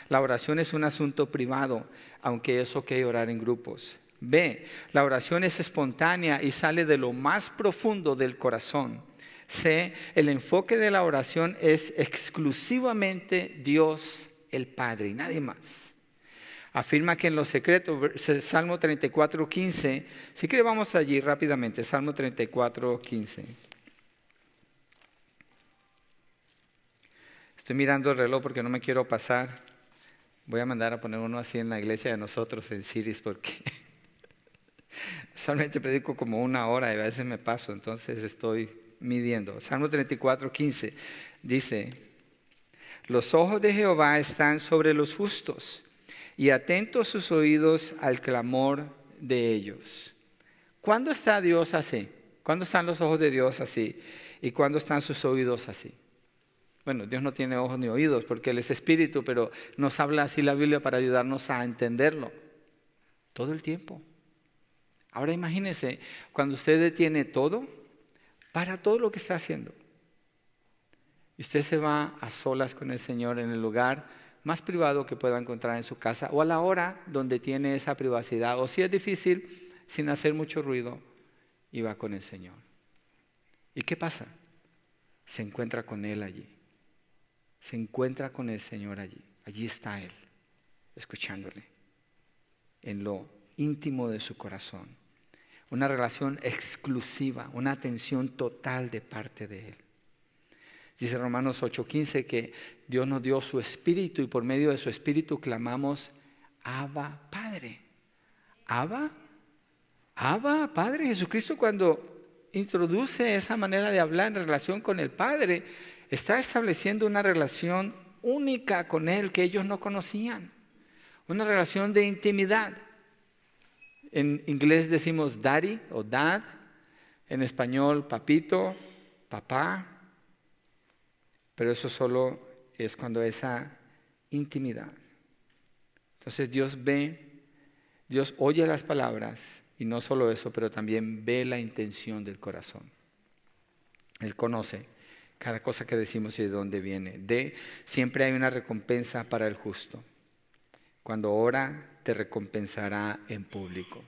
La oración es un asunto privado, aunque es ok orar en grupos. B, la oración es espontánea y sale de lo más profundo del corazón. C, el enfoque de la oración es exclusivamente Dios el Padre y nadie más. Afirma que en lo secreto, Salmo 34:15, si quiere vamos allí rápidamente, Salmo 34:15. Estoy mirando el reloj porque no me quiero pasar. Voy a mandar a poner uno así en la iglesia de nosotros en Ciris porque solamente predico como 1 hora y a veces me paso, entonces estoy midiendo. Salmo 34:15 dice: los ojos de Jehová están sobre los justos y atentos sus oídos al clamor de ellos. ¿Cuándo está Dios así? ¿Cuándo están los ojos de Dios así? ¿Y cuándo están sus oídos así? Bueno, Dios no tiene ojos ni oídos porque Él es espíritu, pero nos habla así la Biblia para ayudarnos a entenderlo todo el tiempo. Ahora imagínense, cuando usted detiene todo, para todo lo que está haciendo, y usted se va a solas con el Señor en el lugar más privado que pueda encontrar en su casa o a la hora donde tiene esa privacidad, o si es difícil, sin hacer mucho ruido, y va con el Señor. ¿Y qué pasa? Se encuentra con Él allí. Se encuentra con el Señor allí. Allí está Él, escuchándole, en lo íntimo de su corazón. Una relación exclusiva, una atención total de parte de Él. Dice Romanos 8:15 que Dios nos dio su Espíritu y por medio de su Espíritu clamamos: Abba, Padre. Abba, Padre. Jesucristo, cuando introduce esa manera de hablar en relación con el Padre, está estableciendo una relación única con Él que ellos no conocían. Una relación de intimidad. En inglés decimos daddy o dad. En español, papito, papá. Pero eso solo es cuando esa intimidad. Entonces Dios ve, Dios oye las palabras y no solo eso, pero también ve la intención del corazón. Él conoce cada cosa que decimos y de dónde viene. Siempre hay una recompensa para el justo. Cuando ora, te recompensará en público.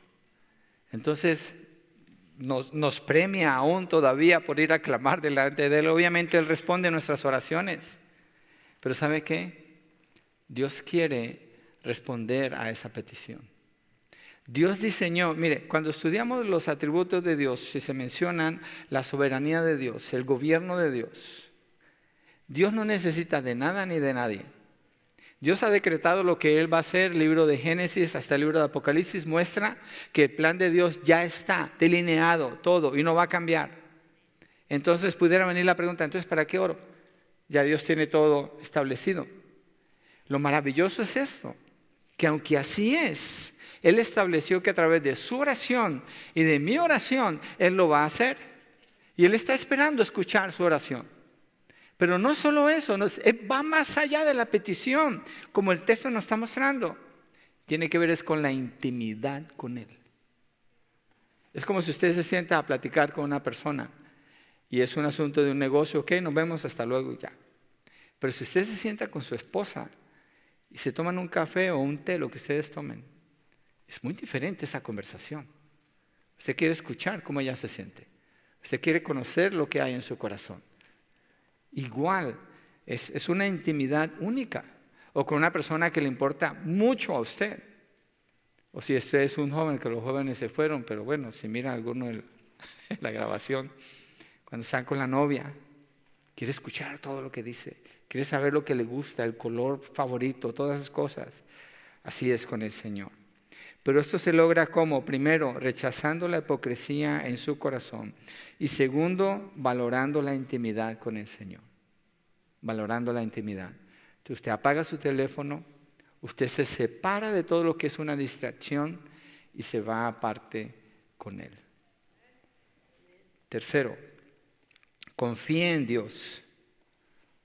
Entonces, nos premia aún todavía por ir a clamar delante de Él. Obviamente Él responde a nuestras oraciones. Pero ¿sabe qué? Dios quiere responder a esa petición. Dios diseñó, mire, cuando estudiamos los atributos de Dios, si se mencionan la soberanía de Dios, el gobierno de Dios, Dios no necesita de nada ni de nadie. Dios ha decretado lo que Él va a hacer. El libro de Génesis hasta el libro de Apocalipsis muestra que el plan de Dios ya está delineado todo y no va a cambiar. Entonces pudiera venir la pregunta, entonces ¿para qué oro? Ya Dios tiene todo establecido. Lo maravilloso es esto, que aunque así es, Él estableció que a través de su oración y de mi oración, Él lo va a hacer. Y Él está esperando escuchar su oración. Pero no solo eso, va más allá de la petición, como el texto nos está mostrando. Tiene que ver es con la intimidad con Él. Es como si usted se sienta a platicar con una persona y es un asunto de un negocio, ok, nos vemos, hasta luego y ya. Pero si usted se sienta con su esposa y se toman un café o un té, lo que ustedes tomen, es muy diferente esa conversación. Usted quiere escuchar cómo ella se siente. Usted quiere conocer lo que hay en su corazón. Igual, es una intimidad única. O con una persona que le importa mucho a usted. O si usted es un joven, que los jóvenes se fueron, pero bueno, si mira alguno en la grabación, cuando están con la novia, quiere escuchar todo lo que dice. Quiere saber lo que le gusta, el color favorito, todas esas cosas. Así es con el Señor. Pero esto se logra ¿cómo? Primero, rechazando la hipocresía en su corazón. Y segundo, valorando la intimidad con el Señor. Valorando la intimidad. Entonces usted apaga su teléfono, usted se separa de todo lo que es una distracción y se va aparte con Él. Tercero, confíe en Dios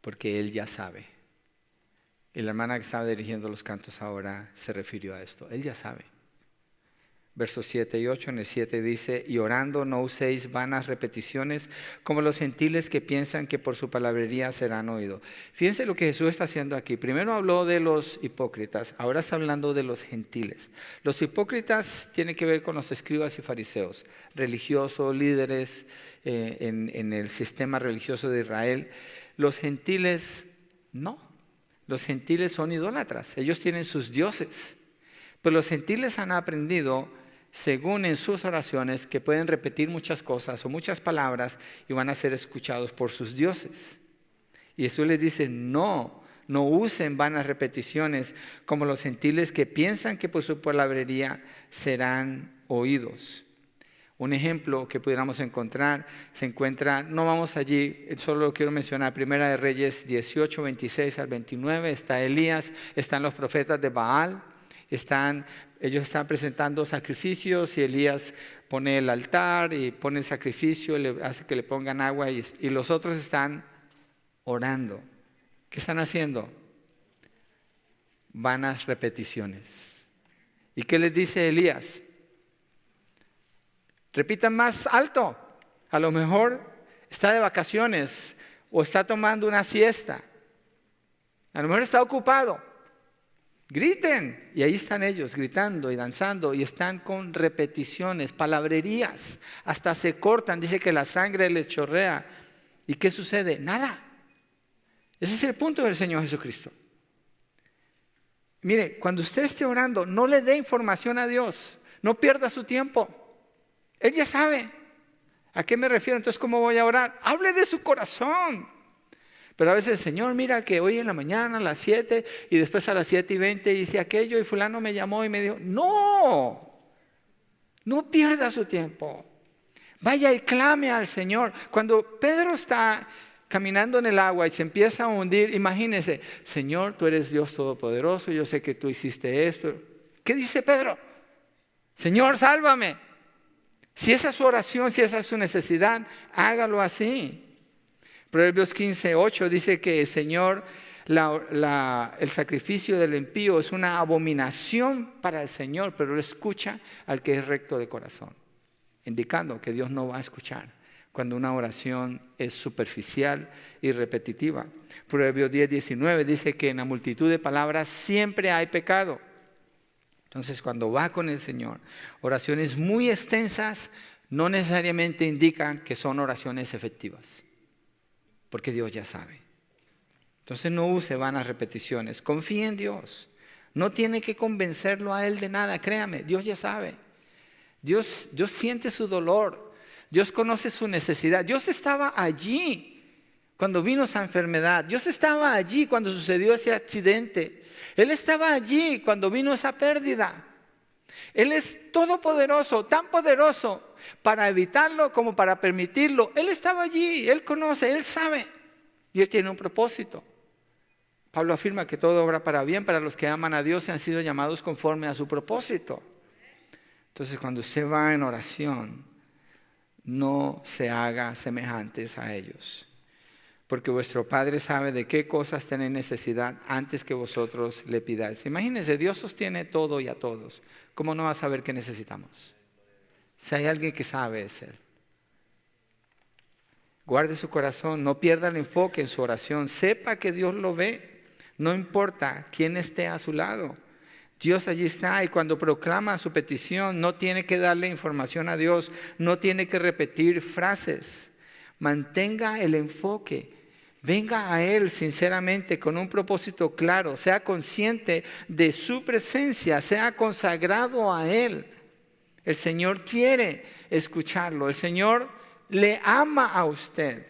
porque Él ya sabe. Y la hermana que estaba dirigiendo los cantos ahora se refirió a esto. Él ya sabe. Versos 7 y 8, en el 7 dice, y orando no uséis vanas repeticiones como los gentiles que piensan que por su palabrería serán oídos. Fíjense lo que Jesús está haciendo aquí. Primero habló de los hipócritas, ahora está hablando de los gentiles. Los hipócritas tienen que ver con los escribas y fariseos, religiosos, líderes en el sistema religioso de Israel. Los gentiles no. Los gentiles son idólatras, ellos tienen sus dioses. Pero los gentiles han aprendido, según en sus oraciones, que pueden repetir muchas cosas o muchas palabras y van a ser escuchados por sus dioses. Y Jesús les dice, no usen vanas repeticiones como los gentiles que piensan que por su palabrería serán oídos. Un ejemplo que pudiéramos encontrar, se encuentra, no vamos allí, solo quiero mencionar, Primera de Reyes 18, 26 al 29, está Elías, están los profetas de Baal, ellos están presentando sacrificios y Elías pone el altar y pone el sacrificio, le hace que le pongan agua y los otros están orando. ¿Qué están haciendo? Vanas repeticiones. ¿Y qué les dice Elías? Repitan más alto. A lo mejor está de vacaciones o está tomando una siesta. A lo mejor está ocupado. Griten. Y ahí están ellos gritando y danzando y están con repeticiones, palabrerías. Hasta se cortan. Dice que la sangre les chorrea. ¿Y qué sucede? Nada. Ese es el punto del Señor Jesucristo. Mire, cuando usted esté orando, no le dé información a Dios. No pierda su tiempo. Él ya sabe. ¿A qué me refiero? Entonces, ¿cómo voy a orar? Hable de su corazón. Pero a veces, Señor, mira que hoy en la mañana a las 7 y después a las 7:20 hice aquello y fulano me llamó y me dijo, no pierda su tiempo. Vaya y clame al Señor. Cuando Pedro está caminando en el agua y se empieza a hundir, imagínense, Señor, tú eres Dios Todopoderoso, yo sé que tú hiciste esto. ¿Qué dice Pedro? Señor, sálvame. Si esa es su oración, si esa es su necesidad, hágalo así. Proverbios 15:8 dice que el Señor, el sacrificio del impío es una abominación para el Señor, pero Él escucha al que es recto de corazón, indicando que Dios no va a escuchar cuando una oración es superficial y repetitiva. Proverbios 10:19 dice que en la multitud de palabras siempre hay pecado. Entonces, cuando va con el Señor, oraciones muy extensas no necesariamente indican que son oraciones efectivas, porque Dios ya sabe. Entonces, no use vanas repeticiones. Confíe en Dios. No tiene que convencerlo a Él de nada, créame, Dios ya sabe. Dios siente su dolor. Dios conoce su necesidad. Dios estaba allí cuando vino esa enfermedad. Dios estaba allí cuando sucedió ese accidente. Él estaba allí cuando vino esa pérdida. Él es todopoderoso, tan poderoso para evitarlo como para permitirlo. Él estaba allí, Él conoce, Él sabe. Y Él tiene un propósito. Pablo afirma que todo obra para bien para los que aman a Dios y han sido llamados conforme a su propósito. Entonces, cuando usted va en oración, no se haga semejantes a ellos. Porque vuestro Padre sabe de qué cosas tenéis necesidad antes que vosotros le pidáis. Imagínense, Dios sostiene todo y a todos. ¿Cómo no va a saber qué necesitamos? Si hay alguien que sabe, es Él. Guarde su corazón, no pierda el enfoque en su oración. Sepa que Dios lo ve. No importa quién esté a su lado. Dios allí está y cuando proclama su petición no tiene que darle información a Dios. No tiene que repetir frases. Mantenga el enfoque. Venga a Él sinceramente con un propósito claro. Sea consciente de su presencia. Sea consagrado a Él. El Señor quiere escucharlo. El Señor le ama a usted.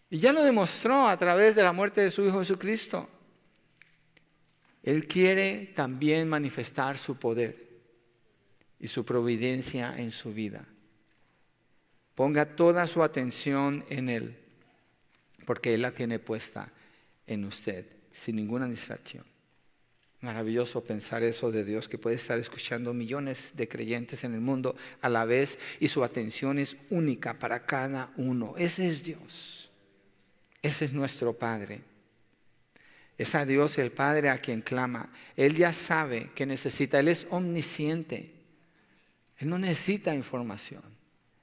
Y ya lo demostró a través de la muerte de su Hijo Jesucristo. Él quiere también manifestar su poder. y su providencia en su vida. Ponga toda su atención en Él, porque Él la tiene puesta en usted, sin ninguna distracción. Maravilloso pensar eso de Dios, que puede estar escuchando millones de creyentes en el mundo a la vez y su atención es única para cada uno. Ese es Dios. Ese es nuestro Padre. Es a Dios el Padre a quien clama. Él ya sabe que necesita. Él es omnisciente. Él no necesita información.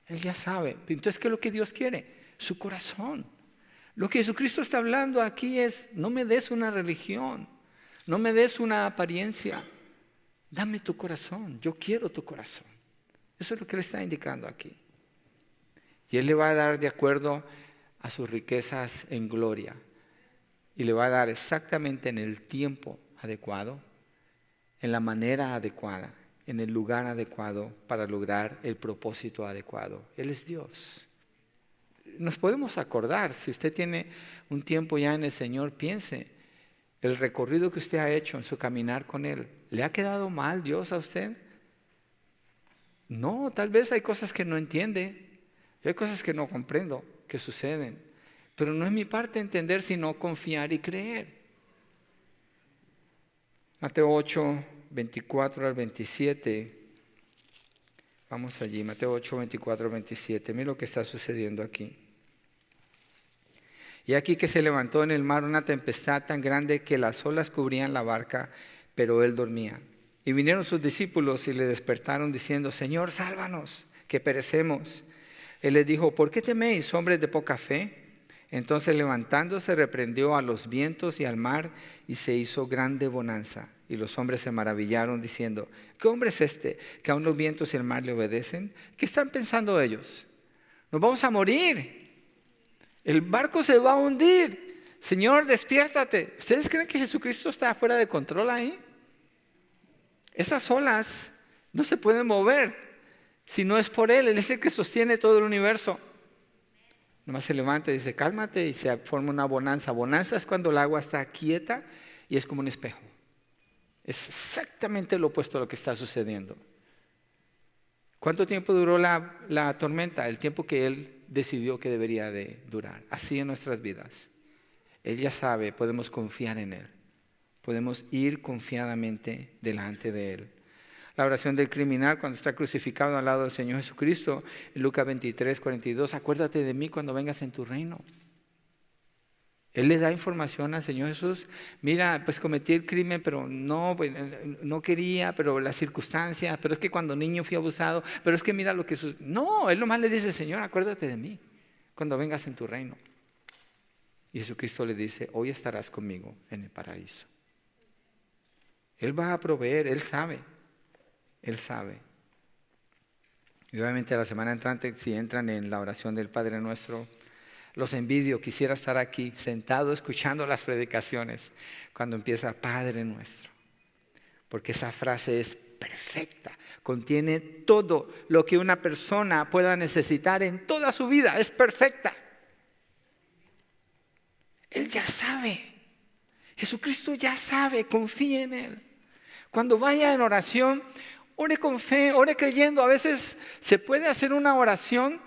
Él ya sabe. Entonces, ¿qué es lo que Dios quiere? Su corazón. Lo que Jesucristo está hablando aquí es, no me des una religión. No me des una apariencia. Dame tu corazón. Yo quiero tu corazón. Eso es lo que Él está indicando aquí. Y Él le va a dar de acuerdo a sus riquezas en gloria. Y le va a dar exactamente en el tiempo adecuado, en la manera adecuada, en el lugar adecuado para lograr el propósito adecuado. Él es Dios. Nos podemos acordar, si usted tiene un tiempo ya en el Señor, piense. El recorrido que usted ha hecho en su caminar con Él, ¿le ha quedado mal Dios a usted? No, tal vez hay cosas que no entiende, hay cosas que no comprendo, que suceden, pero no es mi parte entender, sino confiar y creer. Mateo 8, 24 al 27, vamos allí, Mateo 8, 24 al 27, mira lo que está sucediendo aquí. Y aquí que se levantó en el mar una tempestad tan grande que las olas cubrían la barca, pero él dormía. Y vinieron sus discípulos y le despertaron diciendo, Señor, sálvanos, que perecemos. Él les dijo, ¿por qué teméis, hombres de poca fe? Entonces levantándose reprendió a los vientos y al mar y se hizo grande bonanza. Y los hombres se maravillaron diciendo, ¿qué hombre es este que aun los vientos y el mar le obedecen? ¿Qué están pensando ellos? Nos vamos a morir. El barco se va a hundir. Señor, despiértate. ¿Ustedes creen que Jesucristo está fuera de control ahí? Esas olas no se pueden mover si no es por Él. Él es el que sostiene todo el universo. Nomás se levanta y dice, cálmate, y se forma una bonanza. Bonanza es cuando el agua está quieta y es como un espejo. Es exactamente lo opuesto a lo que está sucediendo. ¿Cuánto tiempo duró la tormenta? El tiempo que Él decidió que debería de durar. Así en nuestras vidas. Él ya sabe, podemos confiar en Él. Podemos ir confiadamente delante de Él. La oración del criminal cuando está crucificado al lado del Señor Jesucristo, en Lucas 23, 42, acuérdate de mí cuando vengas en tu reino. Él le da información al Señor Jesús. Mira, pues cometí el crimen, pero no quería, pero las circunstancias, pero es que cuando niño fui abusado, pero es que mira lo que sucedió. No, Él nomás le dice, Señor, acuérdate de mí cuando vengas en tu reino. Y Jesucristo le dice, hoy estarás conmigo en el paraíso. Él va a proveer, Él sabe. Él sabe. Y obviamente la semana entrante, si entran en la oración del Padre Nuestro, los envidio, quisiera estar aquí sentado escuchando las predicaciones cuando empieza Padre Nuestro. Porque esa frase es perfecta, contiene todo lo que una persona pueda necesitar en toda su vida, es perfecta. Él ya sabe, Jesucristo ya sabe, confíe en Él. Cuando vaya en oración, ore con fe, ore creyendo. A veces se puede hacer una oración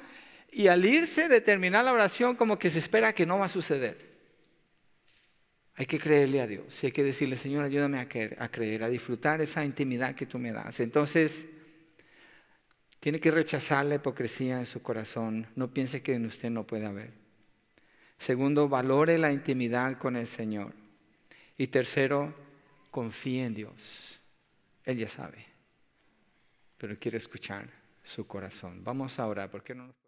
y al irse de terminar la oración como que se espera que no va a suceder. Hay que creerle a Dios. Y hay que decirle, Señor, ayúdame a creer, a disfrutar esa intimidad que tú me das. Entonces, tiene que rechazar la hipocresía en su corazón. No piense que en usted no puede haber. Segundo, valore la intimidad con el Señor. Y tercero, confíe en Dios. Él ya sabe, pero quiere escuchar su corazón. Vamos a orar, ¿por qué no nos